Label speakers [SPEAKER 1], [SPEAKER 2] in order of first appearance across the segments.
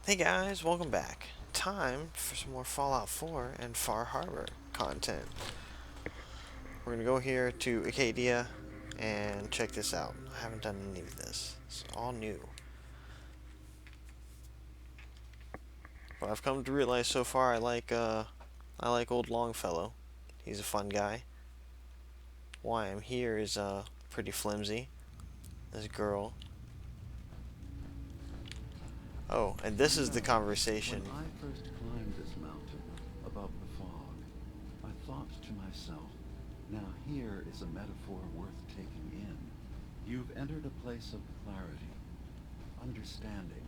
[SPEAKER 1] Hey guys, welcome back. Time for some more Fallout 4 and Far Harbor content. We're gonna go here to Acadia and check this out. I haven't done any of this. It's all new. But I've come to realize so far I like old Longfellow. He's a fun guy. Why I'm here is pretty flimsy. This girl. Oh, and this is the
[SPEAKER 2] When
[SPEAKER 1] conversation.
[SPEAKER 2] I first climbed this mountain above the fog, I thought to myself, now here is a metaphor worth taking in. You've entered a place of clarity, understanding,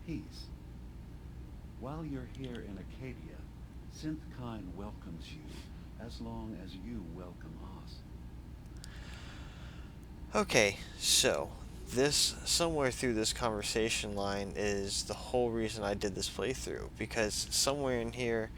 [SPEAKER 2] peace. While you're here in Acadia, Synth welcomes you as long as you welcome us.
[SPEAKER 1] Okay, so this somewhere through this conversation line is the whole reason I did this playthrough, because somewhere in here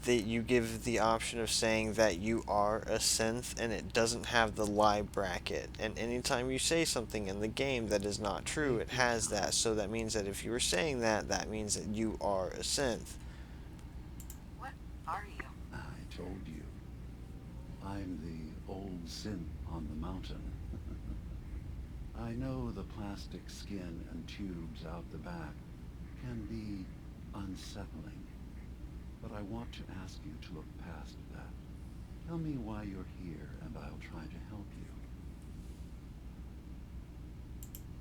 [SPEAKER 1] that you give the option of saying that you are a synth and it doesn't have the lie bracket, and anytime you say something in the game that is not true,
[SPEAKER 2] Take
[SPEAKER 1] it
[SPEAKER 2] your
[SPEAKER 1] has that.
[SPEAKER 2] time.
[SPEAKER 1] So that means that if you were saying that, that means that you are a synth.
[SPEAKER 3] What are you?
[SPEAKER 2] I told you. I'm the old synth on the mountain. I know the plastic skin and tubes out the back can be unsettling, but I want to ask you to look past that. Tell me why you're here and I'll try to help you.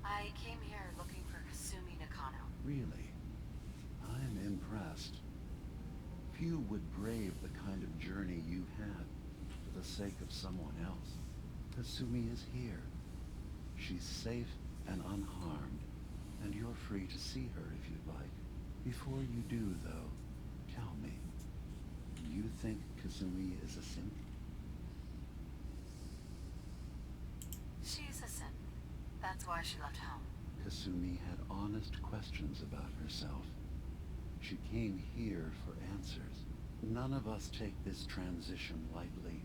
[SPEAKER 3] I came here looking for Kasumi Nakano.
[SPEAKER 2] Really? I'm impressed. Few would brave the kind of journey you had for the sake of someone else. Kasumi is here. She's safe and unharmed, and you're free to see her if you'd like. Before you do, though, tell me, you think Kasumi is a simp?
[SPEAKER 3] She's a synth. That's why she left home.
[SPEAKER 2] Kasumi had honest questions about herself. She came here for answers. None of us take this transition lightly.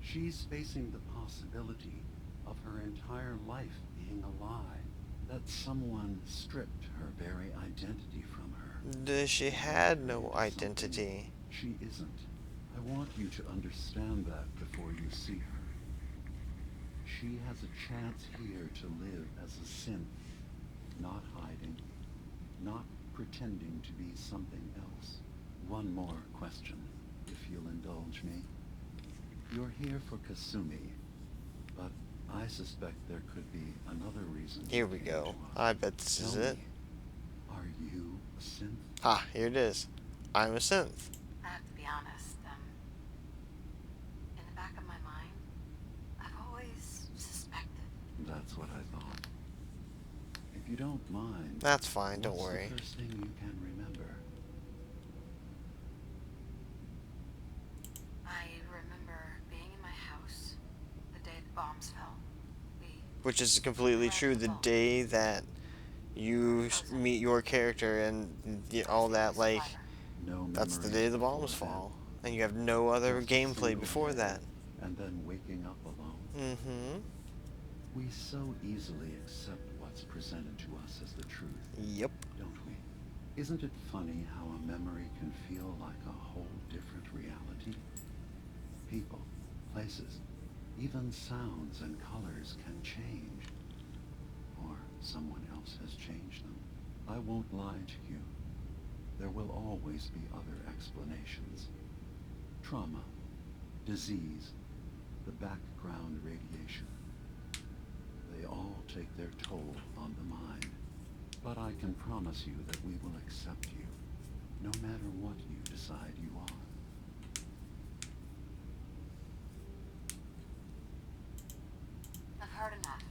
[SPEAKER 2] She's facing the possibility of her entire life being a lie. That someone stripped her very identity from her.
[SPEAKER 1] She
[SPEAKER 2] And
[SPEAKER 1] had
[SPEAKER 2] made her
[SPEAKER 1] no
[SPEAKER 2] into something
[SPEAKER 1] identity.
[SPEAKER 2] she isn't. I want you to understand that before you see her. She has a chance here to live as a synth, not hiding, not pretending to be something else. One more question, if you'll indulge me. You're here for Kasumi, but I suspect there could be another reason
[SPEAKER 1] Here
[SPEAKER 2] you
[SPEAKER 1] we
[SPEAKER 2] came to
[SPEAKER 1] go.
[SPEAKER 2] us.
[SPEAKER 1] I bet this
[SPEAKER 2] Tell
[SPEAKER 1] is it.
[SPEAKER 2] me, are you a synth?
[SPEAKER 1] Ha, here it is. I'm a synth.
[SPEAKER 3] I have to be honest, in the back of my mind, I've always suspected.
[SPEAKER 2] That's what I thought. If you don't mind,
[SPEAKER 1] That's fine, don't
[SPEAKER 2] what's the
[SPEAKER 1] worry.
[SPEAKER 2] first thing you can remember?
[SPEAKER 3] I remember being in my house the day the bombs fell. We
[SPEAKER 1] Which is completely
[SPEAKER 3] arrived
[SPEAKER 1] true.
[SPEAKER 3] at the
[SPEAKER 1] The
[SPEAKER 3] vault.
[SPEAKER 1] day that you
[SPEAKER 3] Frozen.
[SPEAKER 1] meet your character and
[SPEAKER 3] I was
[SPEAKER 1] all
[SPEAKER 3] the only
[SPEAKER 1] that, like,
[SPEAKER 3] survivor.
[SPEAKER 2] No
[SPEAKER 1] that's the
[SPEAKER 2] memories
[SPEAKER 1] day the
[SPEAKER 2] before
[SPEAKER 1] bombs
[SPEAKER 2] then.
[SPEAKER 1] fall. And you have no other
[SPEAKER 2] Just a
[SPEAKER 1] gameplay
[SPEAKER 2] single
[SPEAKER 1] before
[SPEAKER 2] day,
[SPEAKER 1] that.
[SPEAKER 2] and then waking up alone.
[SPEAKER 1] Mm-hmm.
[SPEAKER 2] We so easily accept what's presented to us as the truth,
[SPEAKER 1] Yep.
[SPEAKER 2] don't we? Isn't it funny how a memory can feel like a whole different reality? People, places, even sounds and colors can change. Or someone else has changed them. I won't lie to you. There will always be other explanations. Trauma, disease, the background radiation. They all take their toll on the mind. But I can promise you that we will accept you, no matter what you decide you are.
[SPEAKER 3] I've heard enough.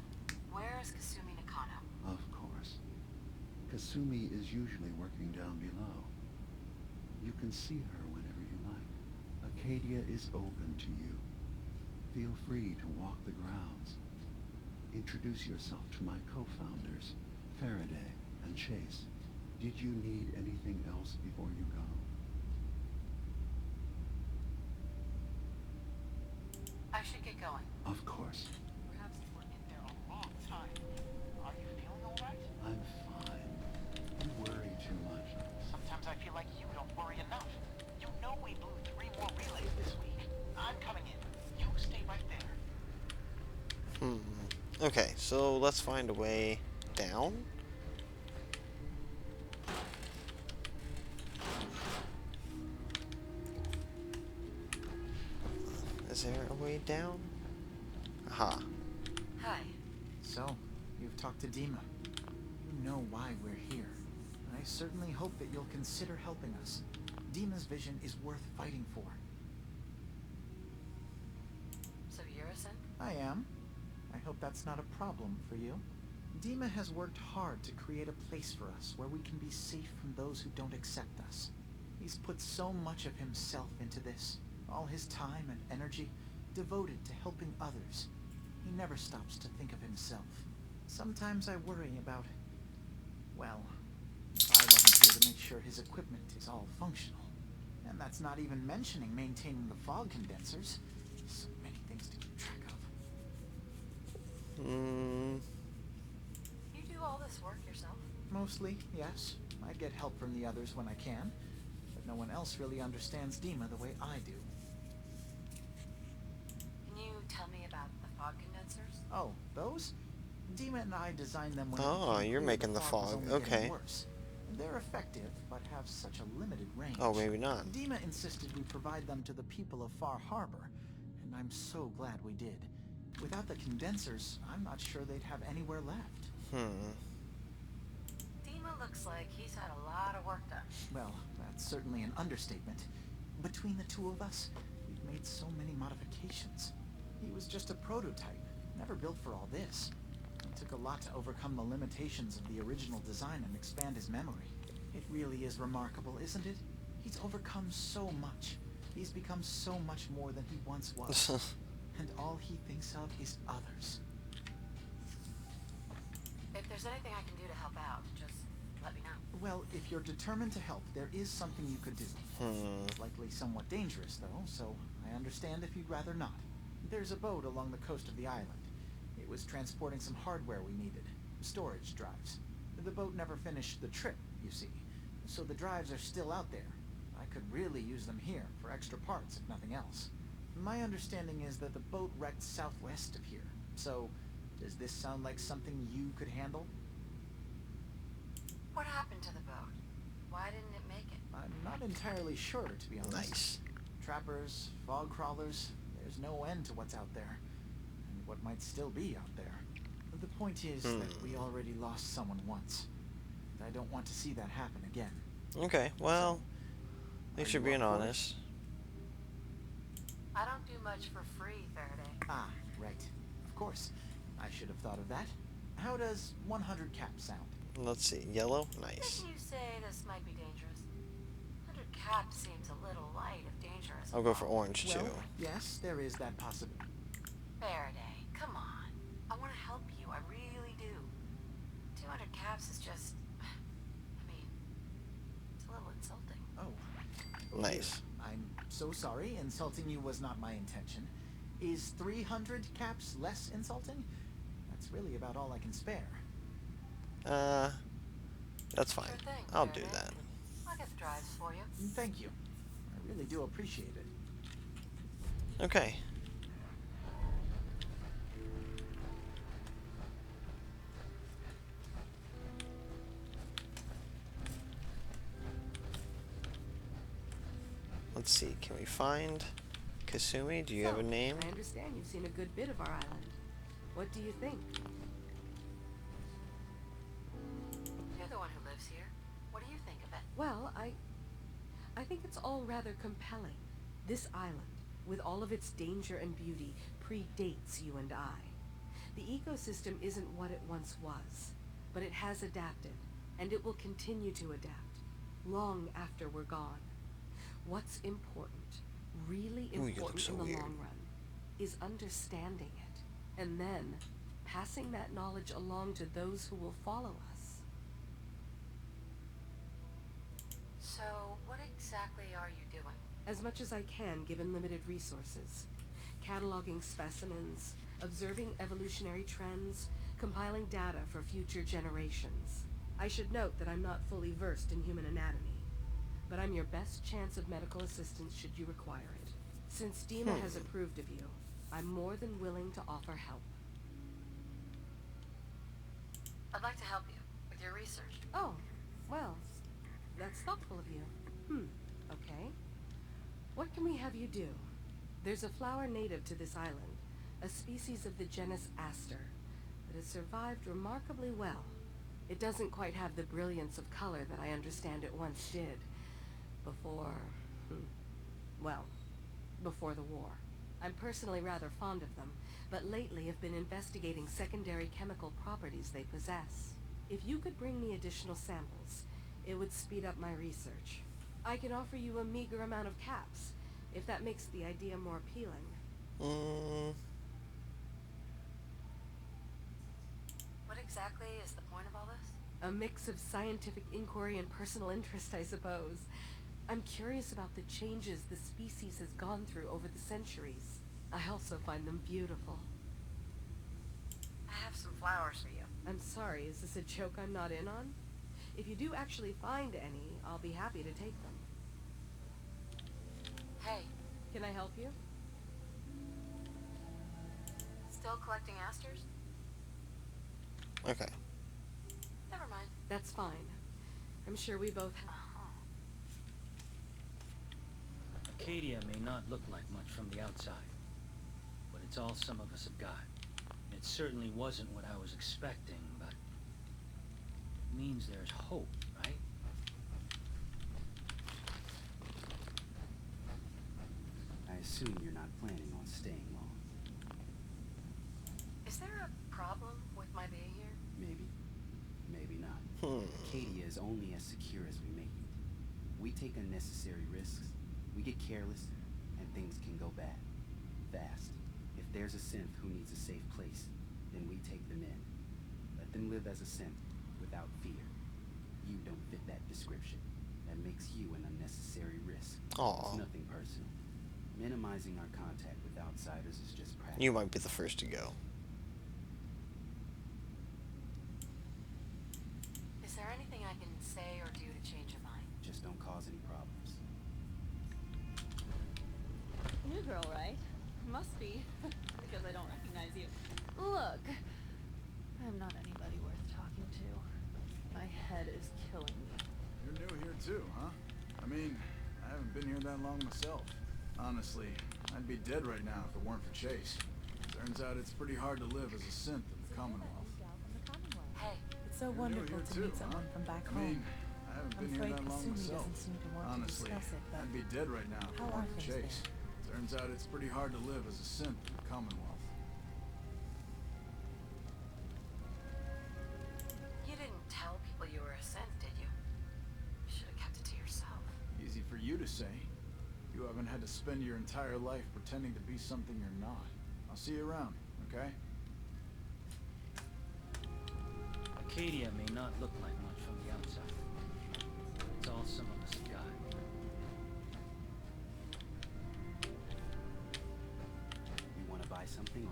[SPEAKER 3] Where is Kasumi Nakano?
[SPEAKER 2] Of course. Kasumi is usually working down below. You can see her whenever you like. Acadia is open to you. Feel free to walk the grounds. Introduce yourself to my co-founders, Faraday and Chase. Did you need anything else before you go?
[SPEAKER 3] I should get going.
[SPEAKER 2] Of course.
[SPEAKER 4] Perhaps you were in there a long time. Are you feeling all right?
[SPEAKER 2] I'm fine.
[SPEAKER 4] like you don't worry enough. You know we blew 3 more relays this week. I'm coming in. You stay right there.
[SPEAKER 1] Okay, so let's find a way down. Is there a way down? Aha.
[SPEAKER 3] Hi.
[SPEAKER 4] So, you've talked to Dima. You know why we're here. I certainly hope that you'll consider helping us. Dima's vision is worth fighting for.
[SPEAKER 3] So you're a Synth?
[SPEAKER 4] I am. I hope that's not a problem for you. Dima has worked hard to create a place for us where we can be safe from those who don't accept us. He's put so much of himself into this, all his time and energy devoted to helping others. He never stops to think of himself. Sometimes I worry about, well, if I wasn't here to make sure his equipment is all functional. And that's not even mentioning maintaining the fog condensers. So many things to keep track of.
[SPEAKER 3] You do all this work yourself?
[SPEAKER 4] Mostly, yes. I get help from the others when I can, but no one else really understands Dima the way I do.
[SPEAKER 3] Can you tell me about the fog condensers?
[SPEAKER 4] Oh, those? Dima and I designed them when it
[SPEAKER 1] Oh,
[SPEAKER 4] became
[SPEAKER 1] you're
[SPEAKER 4] clear
[SPEAKER 1] making the
[SPEAKER 4] fog was
[SPEAKER 1] fog.
[SPEAKER 4] only getting
[SPEAKER 1] Okay.
[SPEAKER 4] worse. They're effective, but have such a limited range.
[SPEAKER 1] Oh, maybe not.
[SPEAKER 4] Dima insisted we provide them to the people of Far Harbor, and I'm so glad we did. Without the condensers, I'm not sure they'd have anywhere left.
[SPEAKER 3] Dima looks like he's had a lot of work done.
[SPEAKER 4] Well, that's certainly an understatement. Between the two of us, we've made so many modifications. He was just a prototype, never built for all this. It took a lot to overcome the limitations of the original design and expand his memory. It really is remarkable, isn't it? He's overcome so much. He's become so much more than he once was. And all he thinks of is others.
[SPEAKER 3] If there's anything I can do to help out, just let me know.
[SPEAKER 4] Well, if you're determined to help, there is something you could do. It's likely somewhat dangerous, though, so I understand if you'd rather not. There's a boat along the coast of the island. It was transporting some hardware we needed. Storage drives. The boat never finished the trip, you see. So the drives are still out there. I could really use them here for extra parts, if nothing else. My understanding is that the boat wrecked southwest of here. So, does this sound like something you could handle?
[SPEAKER 3] What happened to the boat? Why didn't it make it?
[SPEAKER 4] I'm not entirely sure, to be honest.
[SPEAKER 1] Nice.
[SPEAKER 4] Trappers, fog crawlers, there's no end to what's out there. And what might still be out there. The point is that we already lost someone once. And I don't want to see that happen again.
[SPEAKER 1] Okay, well,
[SPEAKER 4] So,
[SPEAKER 1] thanks
[SPEAKER 4] are
[SPEAKER 1] for
[SPEAKER 4] you
[SPEAKER 1] being
[SPEAKER 4] up for it?
[SPEAKER 1] honest.
[SPEAKER 3] I don't do much for free, Faraday.
[SPEAKER 4] Ah, right. Of course. I should have thought of that. How does 100 cap sound?
[SPEAKER 1] Let's see. Yellow? Nice.
[SPEAKER 3] Didn't you say this might be dangerous? 100 cap seems a little light if dangerous.
[SPEAKER 1] I'll go for orange,
[SPEAKER 4] Well,
[SPEAKER 1] too.
[SPEAKER 4] yes, there is that possibility.
[SPEAKER 3] Faraday, come on. I want to help you. I really do. 200 caps is just... I mean, it's a little insulting.
[SPEAKER 4] Oh.
[SPEAKER 1] Nice.
[SPEAKER 4] I'm so sorry. Insulting you was not my intention. Is 300 caps less insulting? That's really about all I can spare.
[SPEAKER 1] That's fine.
[SPEAKER 3] Sure thing,
[SPEAKER 1] I'll do
[SPEAKER 3] Faraday.
[SPEAKER 1] that.
[SPEAKER 3] I'll get the drives for you.
[SPEAKER 4] Thank you. I really do appreciate it.
[SPEAKER 1] Okay. Let's see, can we find Kasumi? Do you have a name?
[SPEAKER 5] I understand you've seen a good bit of our island. What do you think?
[SPEAKER 3] You're the one who lives here. What do you think of it?
[SPEAKER 5] Well, I think it's all rather compelling. This island, with all of its danger and beauty, predates you and I. The ecosystem isn't what it once was, but it has adapted, and it will continue to adapt, long after we're gone. What's important, really
[SPEAKER 1] Ooh, you look
[SPEAKER 5] important
[SPEAKER 1] so
[SPEAKER 5] in the
[SPEAKER 1] weird.
[SPEAKER 5] long run, is understanding it, and then passing that knowledge along to those who will follow us.
[SPEAKER 3] So, what exactly are you doing?
[SPEAKER 5] As much as I can, given limited resources. Cataloging specimens, observing evolutionary trends, compiling data for future generations. I should note that I'm not fully versed in human anatomy. but I'm your best chance of medical assistance should you require it. Since Dima has approved of you, I'm more than willing to offer help.
[SPEAKER 3] I'd like to help you with your research.
[SPEAKER 5] Oh, well, that's thoughtful of you. Okay. What can we have you do? There's a flower native to this island, a species of the genus Aster, that has survived remarkably well. It doesn't quite have the brilliance of color that I understand it once did. Before... well, before the war. I'm personally rather fond of them, but lately have been investigating secondary chemical properties they possess. If you could bring me additional samples, it would speed up my research. I can offer you a meager amount of caps, if that makes the idea more appealing.
[SPEAKER 3] What exactly is the point of all this?
[SPEAKER 5] A mix of scientific inquiry and personal interest, I suppose. I'm curious about the changes the species has gone through over the centuries. I also find them beautiful.
[SPEAKER 3] I have some flowers for you.
[SPEAKER 5] I'm sorry, is this a joke I'm not in on? If you do actually find any, I'll be happy to take them.
[SPEAKER 3] Hey,
[SPEAKER 5] Can I help you?
[SPEAKER 3] still collecting asters?
[SPEAKER 1] Okay.
[SPEAKER 3] Never mind.
[SPEAKER 5] That's fine. I'm sure we both have...
[SPEAKER 6] Acadia may not look like much from the outside, but it's all some of us have got. It certainly wasn't what I was expecting, but it means there's hope, right?
[SPEAKER 7] I assume you're not planning on staying long.
[SPEAKER 3] Is there a problem with my being here?
[SPEAKER 7] Maybe. Maybe not. Acadia is only as secure as we make it. We take unnecessary risks, we get careless, and things can go bad. Fast. If there's a synth who needs a safe place, then we take them in. Let them live as a synth, without fear. You don't fit that description. That makes you an unnecessary risk.
[SPEAKER 1] Aw.
[SPEAKER 7] It's nothing personal. Minimizing our contact with outsiders is just practice.
[SPEAKER 1] You might be the first to go.
[SPEAKER 3] Is there anything I can say or do to change your mind?
[SPEAKER 7] Just don't cause any problems.
[SPEAKER 8] New girl, right? Must be, because I don't recognize you. Look, I'm not anybody worth talking to. My head is killing me.
[SPEAKER 9] You're new here too, huh? I mean, I haven't been here that long myself. Honestly, I'd be dead right now if it weren't for Chase. Turns out it's pretty hard to live as a synth in the Commonwealth.
[SPEAKER 3] Hey,
[SPEAKER 10] It's so
[SPEAKER 9] You're new
[SPEAKER 10] wonderful
[SPEAKER 9] here
[SPEAKER 10] to
[SPEAKER 9] too,
[SPEAKER 10] meet someone
[SPEAKER 9] huh?
[SPEAKER 10] from back
[SPEAKER 9] I
[SPEAKER 10] home.
[SPEAKER 9] mean, I haven't
[SPEAKER 10] I'm
[SPEAKER 9] been here
[SPEAKER 10] afraid
[SPEAKER 9] that long
[SPEAKER 10] Kasumi
[SPEAKER 9] myself.
[SPEAKER 10] doesn't seem to want to
[SPEAKER 9] Honestly,
[SPEAKER 10] discuss it, but
[SPEAKER 9] I'd be dead right now if it
[SPEAKER 10] how are
[SPEAKER 9] weren't for
[SPEAKER 10] things
[SPEAKER 9] Chase. Turns out it's pretty hard to live as a synth in the Commonwealth.
[SPEAKER 3] you didn't tell people you were a synth, did you? You should have kept it to yourself.
[SPEAKER 9] Easy for you to say. You haven't had to spend your entire life pretending to be something you're not. I'll see you around, okay?
[SPEAKER 6] Acadia may not look like much from the outside, but it's all some of us have got.
[SPEAKER 7] You want to buy something or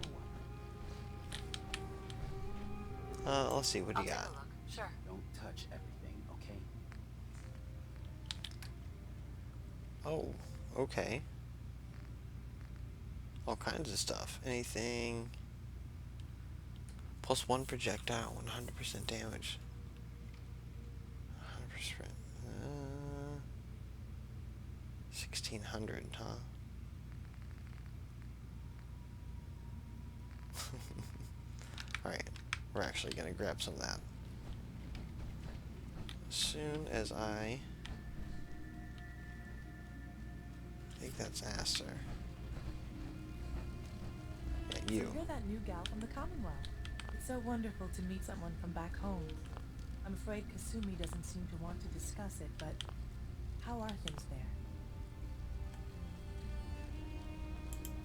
[SPEAKER 7] what?
[SPEAKER 1] Let's see, what do
[SPEAKER 3] I'll
[SPEAKER 1] you
[SPEAKER 3] take
[SPEAKER 1] got?
[SPEAKER 3] a look. Sure.
[SPEAKER 7] Don't touch everything, okay?
[SPEAKER 1] Oh, okay. All kinds of stuff. Anything... +1 projectile, 100% damage. 100%. 1600, huh? Alright, we're actually gonna grab some of that. As soon as I think that's Aster. Yeah,
[SPEAKER 10] so
[SPEAKER 1] you.
[SPEAKER 10] you're that new gal from the Commonwealth. It's so wonderful to meet someone from back home. I'm afraid Kasumi doesn't seem to want to discuss it, but how are things there?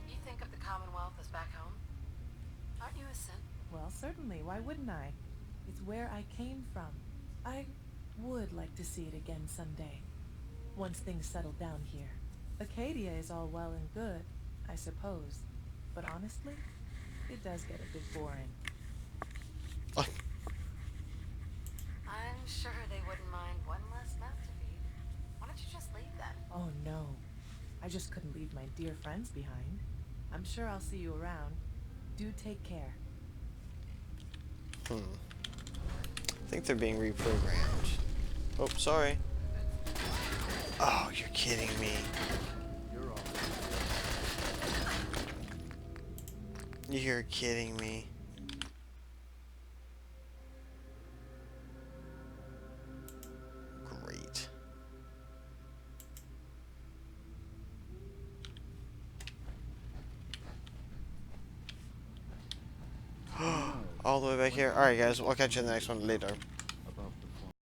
[SPEAKER 3] You think of the Commonwealth as back home? Aren't you a synth?
[SPEAKER 10] Well, certainly. Why wouldn't I? It's where I came from. I would like to see it again someday, once things settle down here. Acadia is all well and good, I suppose, but honestly, it does get a bit boring.
[SPEAKER 3] I'm sure they wouldn't mind one less mouth to feed. Why don't you just
[SPEAKER 10] I just couldn't leave my dear friends behind. I'm sure I'll see you around. Do take care.
[SPEAKER 1] I think they're being reprogrammed. Oh, sorry. Oh, you're kidding me.
[SPEAKER 9] You're all
[SPEAKER 1] You're kidding me. Great. All the way back here. Alright guys, we'll catch you in the next one later.